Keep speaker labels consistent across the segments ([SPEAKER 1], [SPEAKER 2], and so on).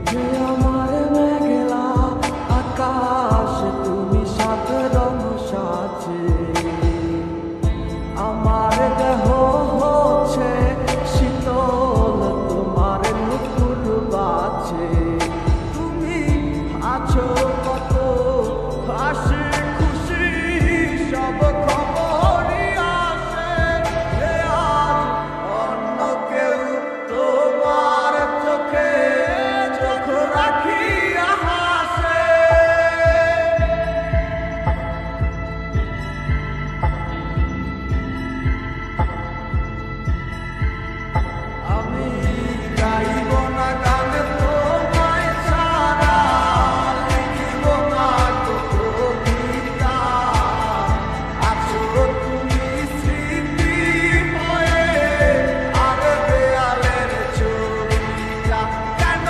[SPEAKER 1] যে আমার মেঘলা আকাশ তুমি সাত রং সাজে আমার দেহ হচ্ছে শীতল তোমার নুপুর বাজে তুমি আছো কত হাসি খুশি সব খবরই আসে যে আজ অন্য কেউ তোমার চোখে চোখ রাখিয়া হাসে আমি গাইব না গান তোমায় ছাড়া লিখিব না কবিতা আছো তুমি স্মৃতি হয়ে আর দেয়ালের ছবিটা কেন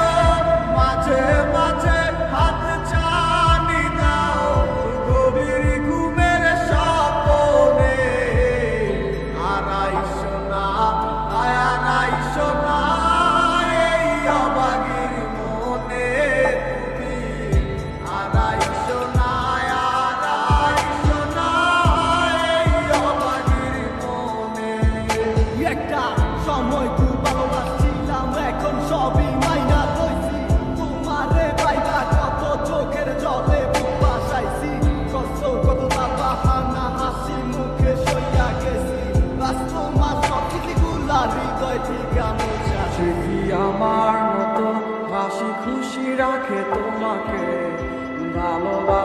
[SPEAKER 1] মাঝে মাঝে হাত ছানি দাও গভীর ঘুমের স্বপ্নে আড়াইশো না আড়াইশো না এই অবাগির মনে তুমি আড়াইশো না আড়াইশো না এই অবাগির মনে
[SPEAKER 2] একটা সময় খুব ভালোবাসছিলাম এখন সবই মাইনা লইছি তোমারে পাইবা কত চোখের জলে বুক ভাসাইছি কত বাহানা হাসি মুখে সইয়া গেছি বাস্তব সব কিছুগুলা হৃদয় থেকে মোছা
[SPEAKER 1] সে কি আমার মতো হাসি খুশি রাখে তোমাকে ভালোবাসা